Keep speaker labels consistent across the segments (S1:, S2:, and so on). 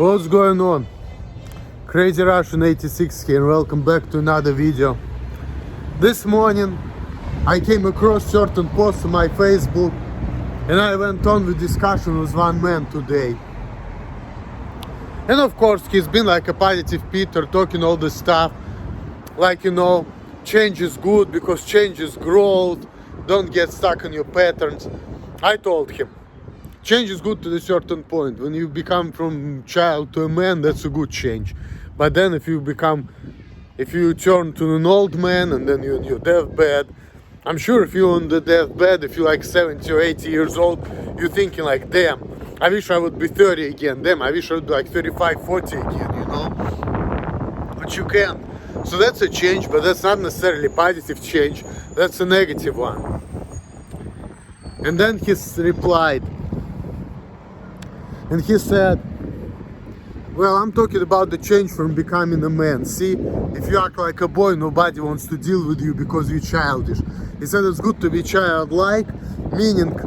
S1: What's going on? Crazy Russian 86 here, welcome back to another video. This morning I came across certain posts on my Facebook and I went on with discussion with one man today. And of course he's been like a positive Peter, talking all this stuff like, change is good because change is growth, don't get stuck in your patterns. I told him, change is good to a certain point. When you become from child to a man, that's a good change. But then if you turn to an old man and then you're on your deathbed, I'm sure if you're on the deathbed, if you're like 70 or 80 years old, you're thinking like, damn, I wish I would be 30 again. Damn, I wish I would be like 35, 40 again, But you can't. So that's a change, but that's not necessarily positive change. That's a negative one. And then he replied, and he said, well, I'm talking about the change from becoming a man. See, if you act like a boy, nobody wants to deal with you because you're childish. He said it's good to be childlike, meaning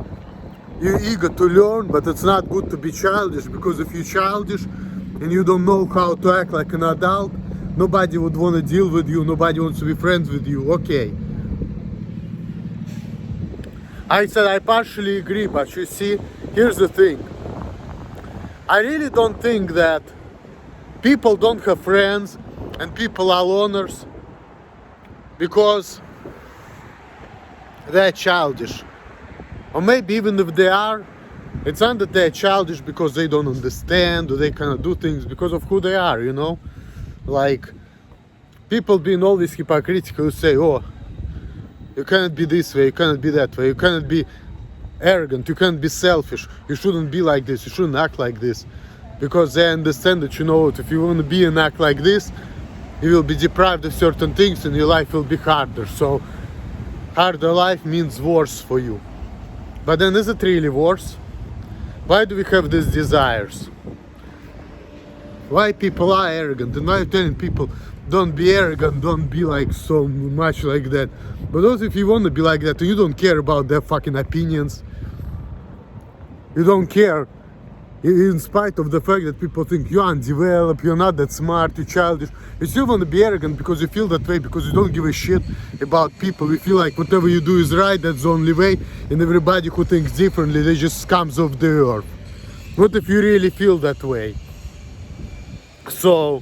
S1: you're eager to learn, but it's not good to be childish, because if you're childish and you don't know how to act like an adult, nobody would want to deal with you, nobody wants to be friends with you. Okay. I said I partially agree, but you see, here's the thing. I really don't think that people don't have friends and people are loners because they're childish. Or maybe even if they are, it's not that they're childish because they don't understand or they cannot do things, because of who they are, Like, people being always hypocritical, say, oh, you cannot be this way, you cannot be that way, you cannot be arrogant, you can't be selfish, you shouldn't be like this, you shouldn't act like this, because they understand that if you want to be and act like this, you will be deprived of certain things and your life will be harder. So harder life means worse for you. But then is it really worse? Why do we have these desires? Why people are arrogant? And why I'm telling people, don't be arrogant, don't be like so much like that. But also if you want to be like that, you don't care about their fucking opinions. You don't care, in spite of the fact that people think you're undeveloped, you're not that smart, you're childish. You still want to be arrogant because you feel that way, because you don't give a shit about people. You feel like whatever you do is right, that's the only way, and everybody who thinks differently, they just scums of the earth. What if you really feel that way? So,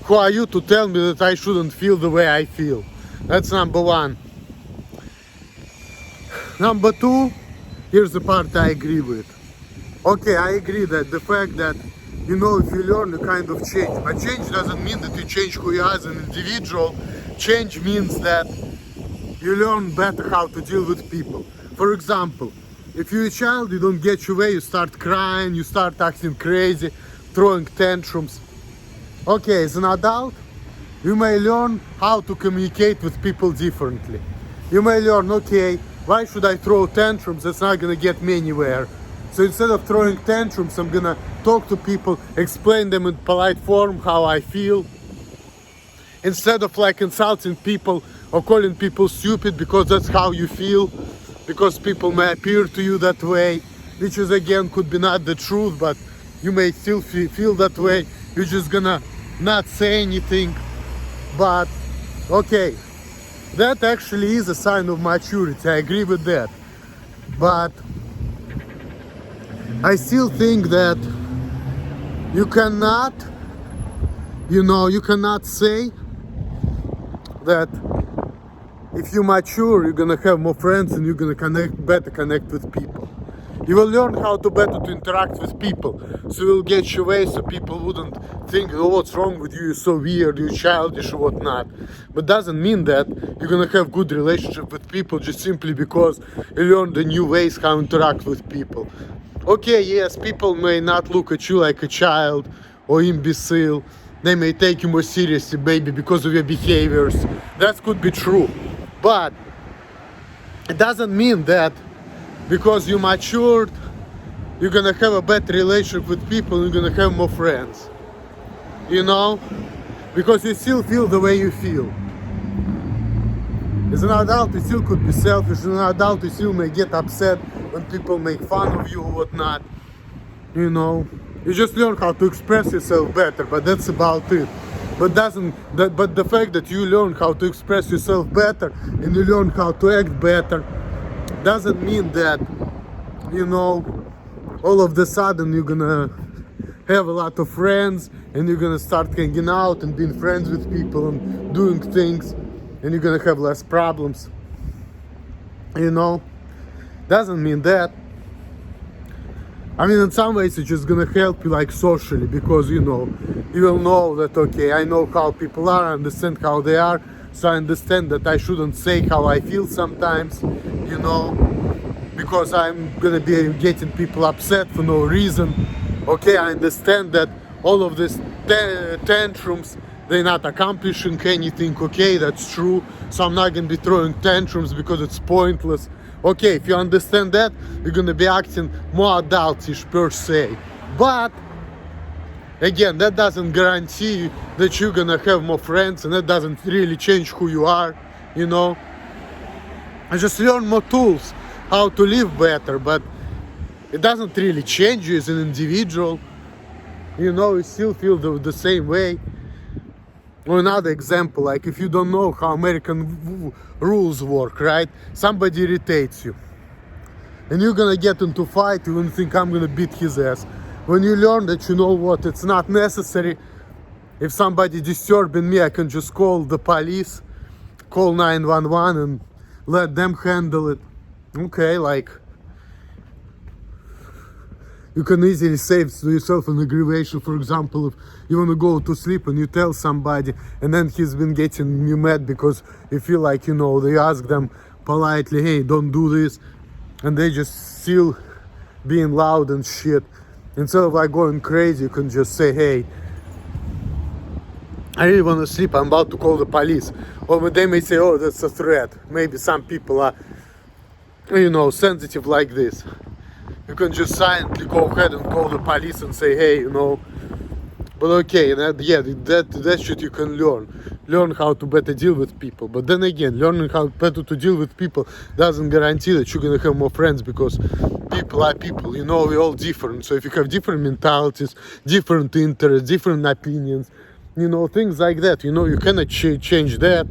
S1: who are you to tell me that I shouldn't feel the way I feel? That's number one. Number two, here's the part I agree with. Okay, I agree that the fact that, if you learn a kind of change, but change doesn't mean that you change who you are as an individual. Change means that you learn better how to deal with people. For example, if you're a child, you don't get your way, you start crying, you start acting crazy, throwing tantrums. Okay, as an adult, you may learn how to communicate with people differently. You may learn, okay, why should I throw tantrums? That's not gonna get me anywhere. So instead of throwing tantrums, I'm gonna talk to people, explain them in polite form how I feel. Instead of like insulting people or calling people stupid because that's how you feel, because people may appear to you that way, which is again could be not the truth, but you may still feel that way. You're just gonna not say anything. But okay, that actually is a sign of maturity, I agree with that. But I still think that you cannot say that if you mature, you're gonna have more friends and you're gonna better connect with people. You will learn how to better to interact with people, so you'll get your way, so people wouldn't think, oh, what's wrong with you, you're so weird, you're childish or whatnot. But doesn't mean that you're gonna have good relationship with people just simply because you learn the new ways how to interact with people. Okay, yes, people may not look at you like a child or imbecile. They may take you more seriously, maybe because of your behaviors. That could be true. But it doesn't mean that because you matured, you're gonna have a better relationship with people, you're gonna have more friends. Because you still feel the way you feel. As an adult, you still could be selfish. As an adult, you still may get upset when people make fun of you or whatnot. You just learn how to express yourself better, but that's about it. But the fact that you learn how to express yourself better and you learn how to act better doesn't mean that, you know, all of the sudden you're gonna have a lot of friends and you're gonna start hanging out and being friends with people and doing things and you're gonna have less problems. You know, doesn't mean that. I mean, in some ways it's just gonna help you like socially, because you know, you will know that, okay, I know how people are, I understand how they are, so I understand that I shouldn't say how I feel sometimes, you know, because I'm gonna be getting people upset for no reason. Okay, I understand that all of these tantrums, they're not accomplishing anything. Okay, that's true, so I'm not gonna be throwing tantrums because it's pointless. Okay, if you understand that, you're gonna be acting more adultish per se. But again, that doesn't guarantee that you're gonna have more friends, and that doesn't really change who you are, you know. I just learn more tools how to live better, but it doesn't really change you as an individual. You know, you still feel the same way. Or another example, like if you don't know how American rules work, right? Somebody irritates you and you're gonna get into a fight, you think I'm gonna beat his ass. When you learn that, you know what, it's not necessary. If somebody disturbing me, I can just call the police, call 911 and let them handle it. Okay, like, you can easily save yourself an aggravation. For example, if you want to go to sleep and you tell somebody and then he's been getting you mad because you feel like, you know, they ask them politely, hey, don't do this, and they just still being loud and shit. Instead of like going crazy, you can just say, hey, I really want to sleep, I'm about to call the police. Or they may say, oh, that's a threat. Maybe some people are, you know, sensitive like this. You can just silently go ahead and call the police and say, hey, you know. But okay, that shit you can learn how to better deal with people. But then again, learning how better to deal with people doesn't guarantee that you're gonna have more friends, because people are people, you know, we're all different. So if you have different mentalities, different interests, different opinions, you know, things like that, you know, you cannot change that.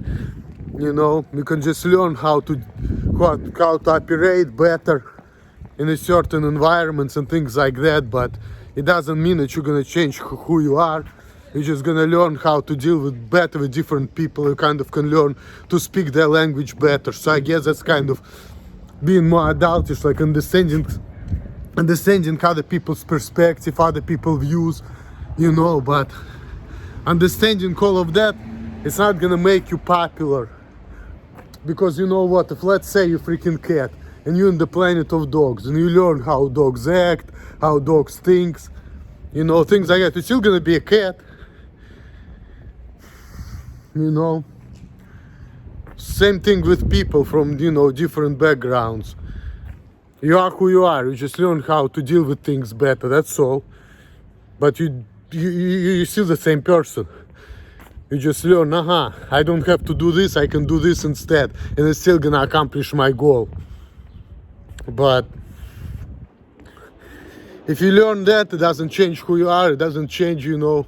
S1: You know, you can just learn how to operate better in a certain environments and things like that, but it doesn't mean that you're gonna change who you are. You're just gonna learn how to deal with better with different people. You kind of can learn to speak their language better. So I guess that's kind of being more adultish, like understanding other people's perspective, other people's views, you know. But understanding all of that, it's not gonna make you popular, because you know what? If let's say you're freaking cat and you're in the planet of dogs and you learn how dogs act, how dogs think, you know, things like that, you're still gonna be a cat, you know. Same thing with people from, you know, different backgrounds. You are who you are, you just learn how to deal with things better, that's all. But you're still the same person. You just learn, I don't have to do this, I can do this instead, and it's still gonna accomplish my goal. But if you learn that, it doesn't change who you are, it doesn't change, you know,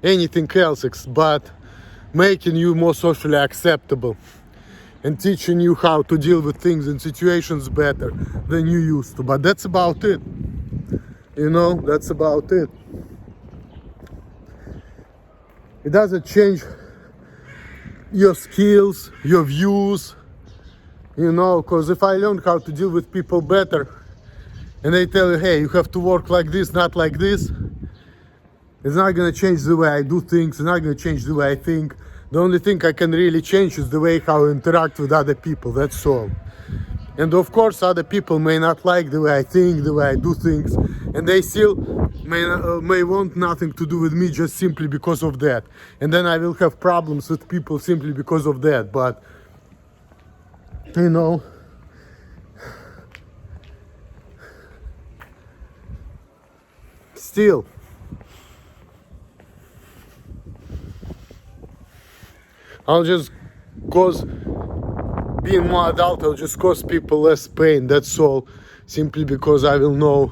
S1: anything else, but making you more socially acceptable and teaching you how to deal with things and situations better than you used to. But that's about it, you know, that's about it. It doesn't change your skills, your views, you know, because if I learn how to deal with people better and they tell you, hey, you have to work like this, not like this, it's not going to change the way I do things, it's not going to change the way I think. The only thing I can really change is the way how I interact with other people, that's all. And of course, other people may not like the way I think, the way I do things, and they still may want nothing to do with me just simply because of that. And then I will have problems with people simply because of that. But, you know, still, I'll just cause, being more adult, I'll just cause people less pain, that's all. simply because I will know,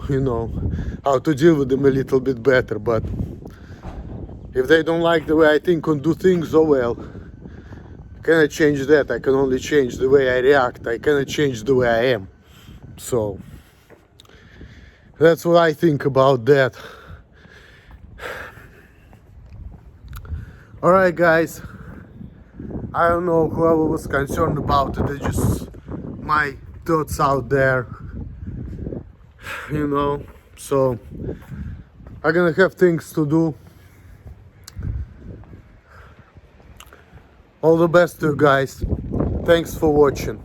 S1: how to deal with them a little bit better. But if they don't like the way I think and do things, oh well, I cannot change that. I can only change the way I react. I cannot change the way I am. So that's what I think about that. Alright guys, I don't know whoever was concerned about it, it's just my thoughts out there, so I'm gonna have things to do. All the best to you guys. Thanks for watching.